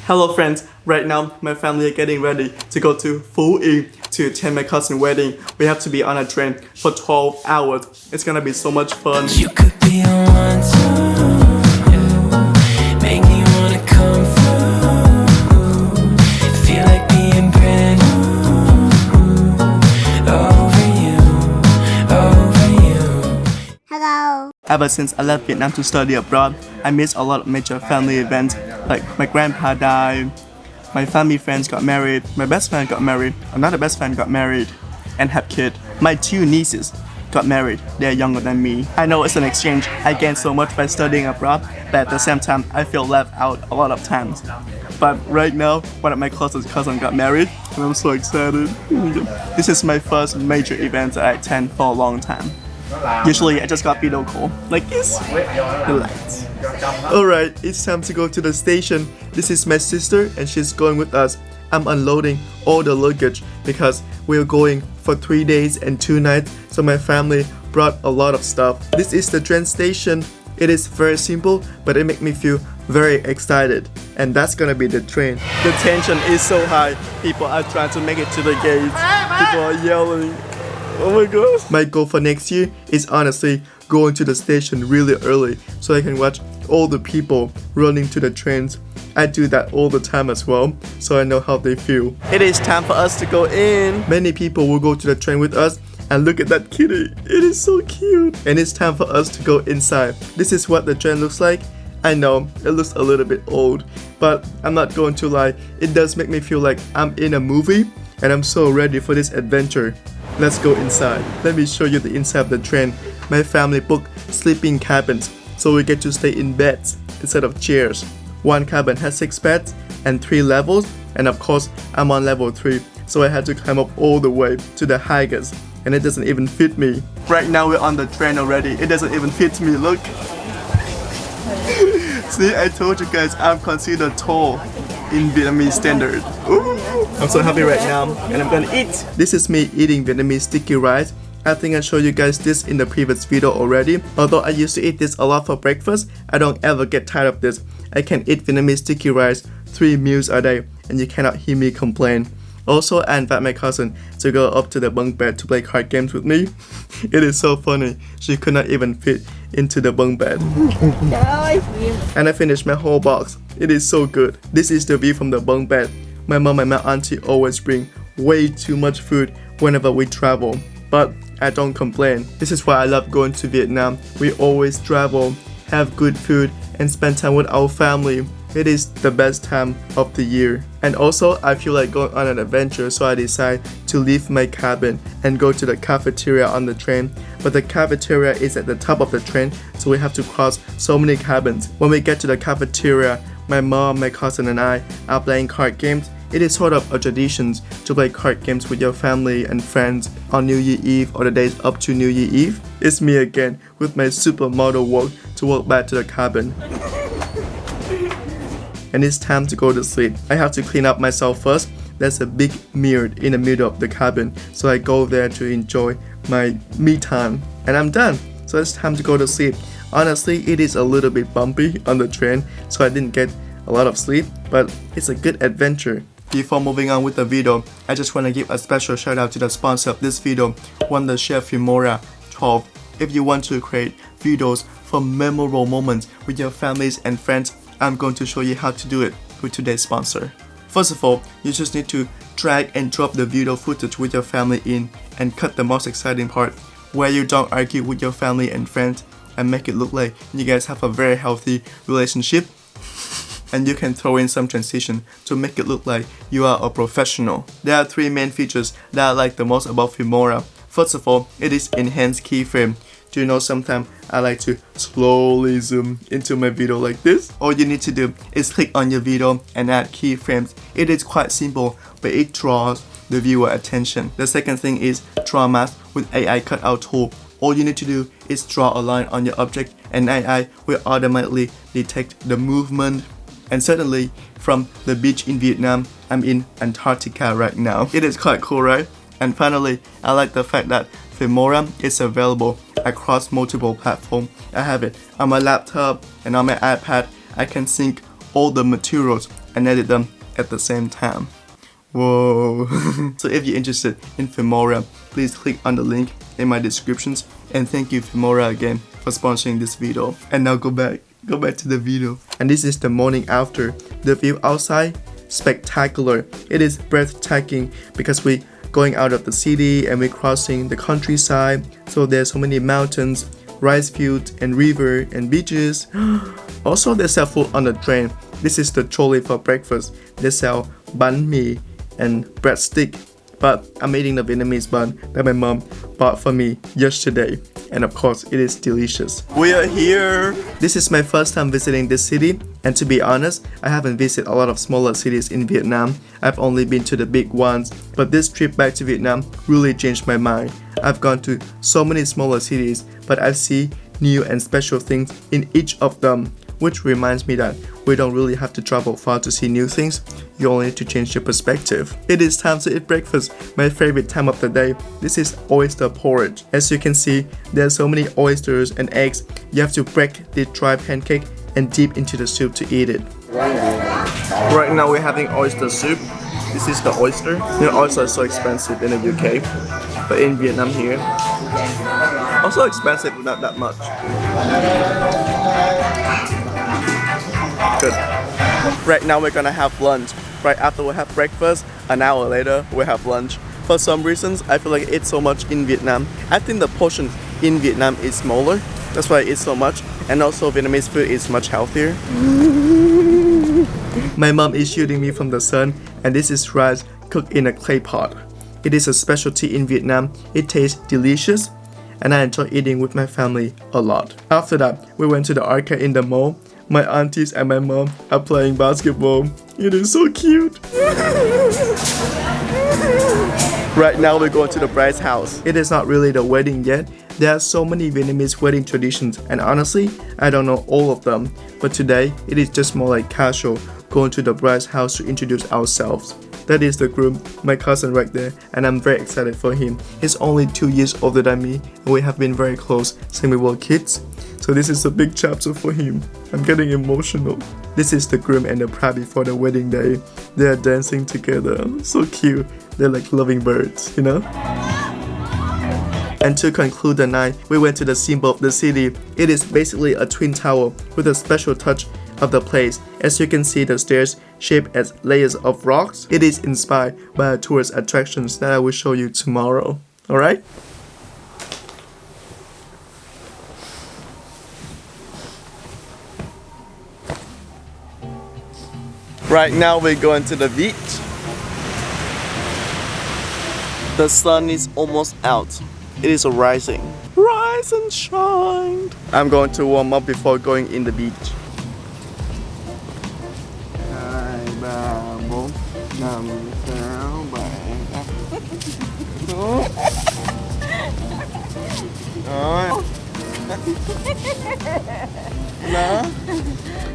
Hello friends, right now my family are getting ready to go to Phu Yen to attend my cousin's wedding. We have to be on a train for 12 hours. It's gonna be so much fun. You could be on one too, yeah. Make me wanna come through. Feel like being brand new. Over you, over you. Hello. Ever since I left Vietnam to study abroad, I missed a lot of major family events. Like my grandpa died, my family friends got married, my best friend got married, another best friend got married and had kids. My 2 nieces got married, they're younger than me. I know it's an exchange, I gained so much by studying abroad, but at the same time I feel left out a lot of times. But right now, one of my closest cousins got married and I'm so excited. This is my first major event that I attend for a long time. Usually I just got video call, like this. Relax. Alright, it's time to go to the station. This is my sister and she's going with us. I'm unloading all the luggage because we're going for 3 days and 2 nights, so my family brought a lot of stuff. This is the train station. It is very simple, but it makes me feel very excited. And that's gonna be the train. The tension is so high. People are trying to make it to the gates. People are yelling. Oh my gosh. My goal for next year is honestly going to the station really early so I can watch all the people running to the trains. I do that all the time as well, so I know how they feel. It is time for us to go in. Many people will go to the train with us, and look at that kitty. It is so cute. And it's time for us to go inside. This is what the train looks like. I know, it looks a little bit old, but I'm not going to lie. It does make me feel like I'm in a movie, and I'm so ready for this adventure. Let's go inside. Let me show you the inside of the train. My family booked sleeping cabins, so we get to stay in beds instead of chairs. One cabin has 6 beds and 3 levels, and of course I'm on level 3, so I had to climb up all the way to the highest, and it doesn't even fit me. Right now we're on the train already. It doesn't even fit me, look. See, I told you guys I'm considered tall in Vietnamese standard. Ooh. I'm so happy right now and I'm gonna eat. This is me eating Vietnamese sticky rice. I think I showed you guys this in the previous video already. Although I used to eat this a lot for breakfast, I don't ever get tired of this. I can eat Vietnamese sticky rice 3 meals a day and you cannot hear me complain. Also, I invite my cousin to go up to the bunk bed to play card games with me. It is so funny. She could not even fit into the bunk bed. And I finished my whole box. It is so good. This is the view from the bunk bed. My mom and my auntie always bring way too much food whenever we travel, but I don't complain. This is why I love going to Vietnam. We always travel, have good food, and spend time with our family. It is the best time of the year. And also, I feel like going on an adventure, so I decide to leave my cabin and go to the cafeteria on the train. But the cafeteria is at the top of the train, so we have to cross so many cabins. When we get to the cafeteria, my mom, my cousin, and I are playing card games. It is sort of a tradition to play card games with your family and friends on New Year Eve or the days up to New Year Eve. It's me again with my supermodel walk to walk back to the cabin. And it's time to go to sleep. I have to clean up myself first. There's a big mirror in the middle of the cabin, so I go there to enjoy my me time. And I'm done, so it's time to go to sleep. Honestly, it is a little bit bumpy on the train, so I didn't get a lot of sleep, but it's a good adventure. Before moving on with the video, I just want to give a special shout out to the sponsor of this video, Wonderchef Filmora 12. If you want to create videos from memorable moments with your families and friends, I'm going to show you how to do it with today's sponsor. First of all, you just need to drag and drop the video footage with your family in and cut the most exciting part where you don't argue with your family and friends and make it look like you guys have a very healthy relationship. And you can throw in some transition to make it look like you are a professional. There are 3 main features that I like the most about Filmora. First of all, it is enhanced keyframe. Do you know sometimes I like to slowly zoom into my video like this? All you need to do is click on your video and add keyframes. It is quite simple, but it draws the viewer attention. The second thing is draw mask with AI cutout tool. All you need to do is draw a line on your object and AI will automatically detect the movement. And certainly from the beach in Vietnam, I'm in Antarctica right now. It is quite cool, right? And finally, I like the fact that Filmora is available across multiple platforms. I have it on my laptop and on my iPad. I can sync all the materials and edit them at the same time. Whoa. So if you're interested in Filmora, please click on the link in my descriptions, and thank you Filmora again for sponsoring this video. And now go back to the video. And this is the morning after. The view outside, spectacular. It is breathtaking because we going out of the city and we're crossing the countryside. So there's so many mountains, rice fields and river and beaches. Also they sell food on the train. This is the trolley for breakfast. They sell banh mi and breadstick. But I'm eating the Vietnamese bun that my mom bought for me yesterday. And of course, it is delicious. We are here! This is my first time visiting this city. And to be honest, I haven't visited a lot of smaller cities in Vietnam. I've only been to the big ones. But this trip back to Vietnam really changed my mind. I've gone to so many smaller cities, but I see new and special things in each of them. Which reminds me that we don't really have to travel far to see new things. You only need to change your perspective. It is time to eat breakfast, my favorite time of the day. This is oyster porridge. As you can see, there are so many oysters and eggs. You have to break the dry pancake and dip into the soup to eat it. Right now we're having oyster soup. This is the oyster. You know, oyster is so expensive in the UK, but in Vietnam here, also expensive but not that much. Good. Right now we're gonna have lunch. Right after we have breakfast, an hour later we have lunch. For some reasons, I feel like I eat so much in Vietnam. I think the portion in Vietnam is smaller. That's why I eat so much. And also Vietnamese food is much healthier. My mom is shooting me from the sun, and this is rice cooked in a clay pot. It is a specialty in Vietnam. It tastes delicious, and I enjoy eating with my family a lot. After that, we went to the arcade in the mall. My aunties and my mom are playing basketball. It is so cute. Right now we're going to the bride's house. It is not really the wedding yet. There are so many Vietnamese wedding traditions, and honestly, I don't know all of them. But today, it is just more like casual, going to the bride's house to introduce ourselves. That is the groom, my cousin right there, and I'm very excited for him. He's only 2 years older than me, and we have been very close since we were kids. So this is a big chapter for him. I'm getting emotional. This is the groom and the bride before the wedding day. They are dancing together. So cute. They're like loving birds, you know? And to conclude the night, we went to the symbol of the city. It is basically a twin tower with a special touch of the place. As you can see, the stairs shaped as layers of rocks. It is inspired by a tourist attractions that I will show you tomorrow. Alright? Right now we're going to the beach. The sun is almost out. It is rising. Rise and shine. I'm going to warm up before going in the beach. 2, 3, 4, 5,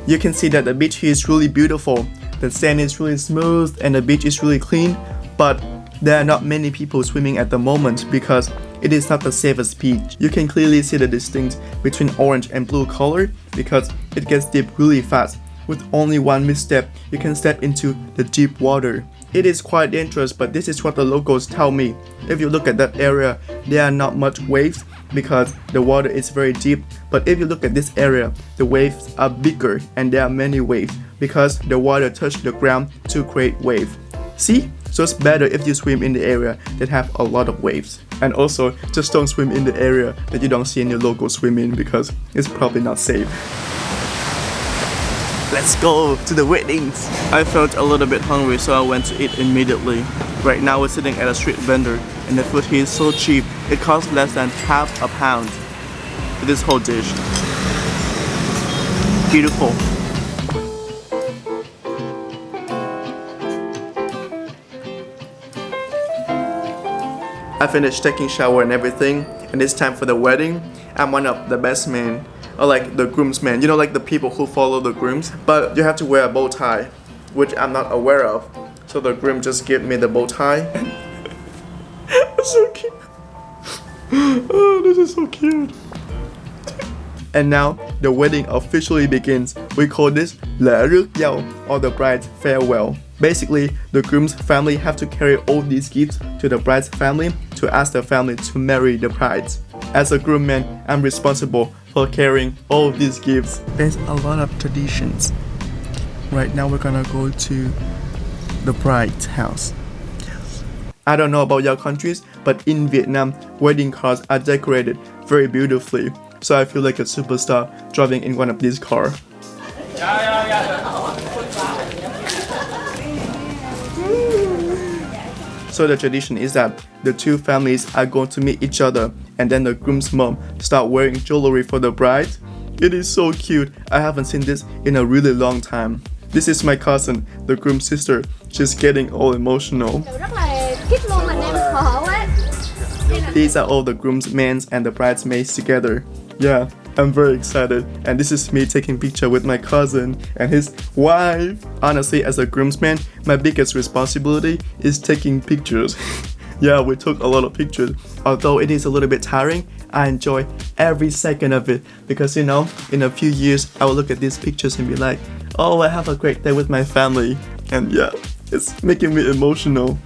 6, You can see that the beach here is really beautiful. The sand is really smooth and the beach is really clean, but there are not many people swimming at the moment because it is not the safest beach. You can clearly see the distinction between orange and blue color because it gets deep really fast. With only one misstep, you can step into the deep water. It is quite dangerous, but this is what the locals tell me. If you look at that area, there are not much waves because the water is very deep. But if you look at this area, the waves are bigger and there are many waves because the water touches the ground to create wave. See? So it's better if you swim in the area that have a lot of waves. And also, just don't swim in the area that you don't see any locals swim in because it's probably not safe. Let's go to the weddings. I felt a little bit hungry, so I went to eat immediately. Right now we're sitting at a street vendor and the food here is so cheap. It costs less than half a pound for this whole dish. Beautiful. I finished taking shower and everything, and it's time for the wedding. I'm one of the best men, or like the groomsmen, you know, like the people who follow the grooms. But you have to wear a bow tie, which I'm not aware of. So the groom just gave me the bow tie. It's so cute. Oh, this is so cute. And now the wedding officially begins. We call this lễ rước dâu or the bride's farewell. Basically, the groom's family have to carry all these gifts to the bride's family to ask the family to marry the bride. As a groomman, I'm responsible for carrying all of these gifts. There's a lot of traditions. Right now we're gonna go to the bride's house. I don't know about your countries, but in Vietnam, wedding cars are decorated very beautifully. So I feel like a superstar driving in one of these cars. So the tradition is that the two families are going to meet each other, and then the groom's mom start wearing jewelry for the bride. It is so cute. I haven't seen this in a really long time. This is my cousin, the groom's sister. She's getting all emotional. These are all the groomsmen and the bridesmaids together. Yeah, I'm very excited. And this is me taking picture with my cousin and his wife. Honestly, as a groomsman, my biggest responsibility is taking pictures. Yeah, we took a lot of pictures. Although it is a little bit tiring, I enjoy every second of it. Because you know, in a few years, I will look at these pictures and be like, oh, I have a great day with my family. And yeah, it's making me emotional.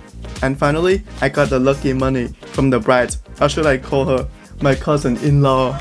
And finally, I got the lucky money from the bride. Or should I call her my cousin-in-law?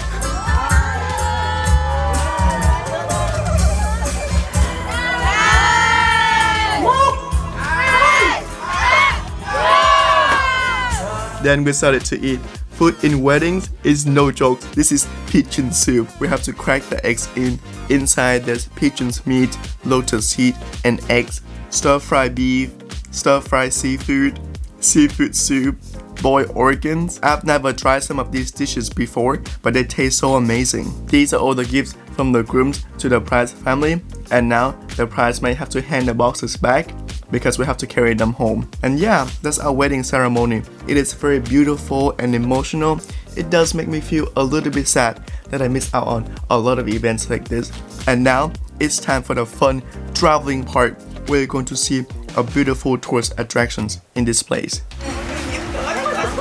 Then we started to eat. Food in weddings is no joke. This is pigeon soup. We have to crack the eggs in. Inside there's pigeon's meat, lotus seed, and eggs. Stir-fry beef, stir-fry seafood, seafood soup, boiled organs. I've never tried some of these dishes before, but they taste so amazing. These are all the gifts from the grooms to the bride's family, and now the bridesmaid have to hand the boxes back because we have to carry them home. And yeah, that's our wedding ceremony. It is very beautiful and emotional. It does make me feel a little bit sad that I missed out on a lot of events like this. And now it's time for the fun traveling part. We're going to see a beautiful tourist attractions in this place.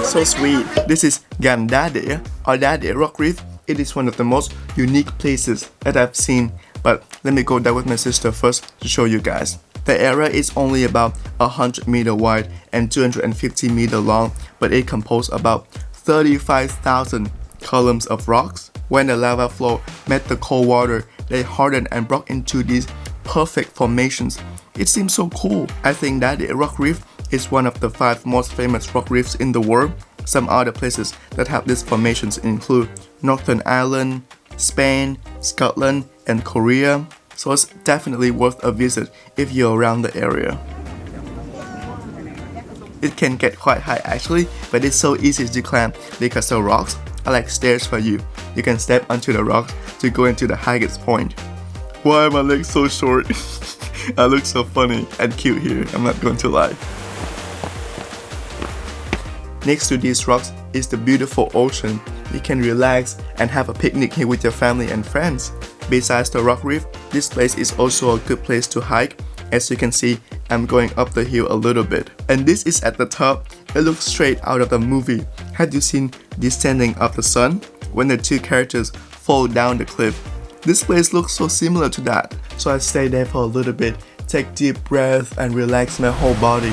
So sweet. This is Gan Dade or Dade Rock Reef. It is one of the most unique places that I've seen. But let me go there with my sister first to show you guys. The area is only about 100 meter wide and 250 meter long, but it composed about 35,000 columns of rocks. When the lava flow met the cold water, they hardened and broke into these perfect formations. It seems so cool. I think that the rock reef is one of the 5 most famous rock reefs in the world. Some other places that have these formations include Northern Ireland, Spain, Scotland, and Korea. So it's definitely worth a visit if you're around the area. It can get quite high actually, but it's so easy to climb because the rocks are like stairs for you. You can step onto the rocks to go into the highest point. Why are my legs so short? I look so funny and cute here, I'm not going to lie. Next to these rocks is the beautiful ocean. You can relax and have a picnic here with your family and friends. Besides the rock reef, this place is also a good place to hike. As you can see, I'm going up the hill a little bit. And this is at the top. It looks straight out of the movie. Had you seen Descending of the Sun? When the two characters fall down the cliff. This place looks so similar to that. So I stay there for a little bit, take deep breath and relax my whole body.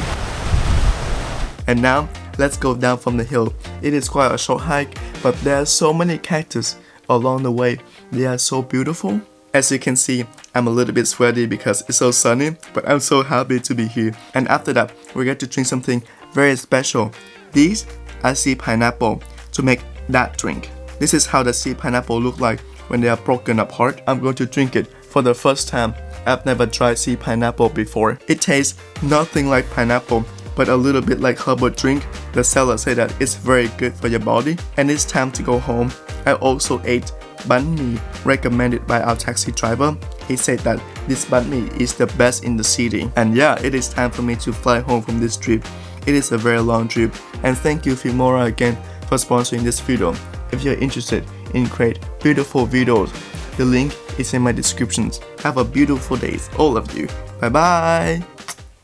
And now, let's go down from the hill. It is quite a short hike, but there are so many cactus along the way. They are so beautiful. As you can see, I'm a little bit sweaty because it's so sunny, but I'm so happy to be here. And after that, we get to drink something very special. These are sea pineapple to make that drink. This is how the sea pineapple look like when they are broken apart. I'm going to drink it for the first time. I've never tried sea pineapple before. It tastes nothing like pineapple, but a little bit like herbal drink. The seller said that it's very good for your body. And it's time to go home. I also ate banh mi recommended by our taxi driver. He said that this banh mi is the best in the city. And yeah, it is time for me to fly home from this trip. It is a very long trip. And thank you Filmora again for sponsoring this video. If you're interested in create beautiful videos, the link is in my descriptions. Have a beautiful day, all of you. Bye bye.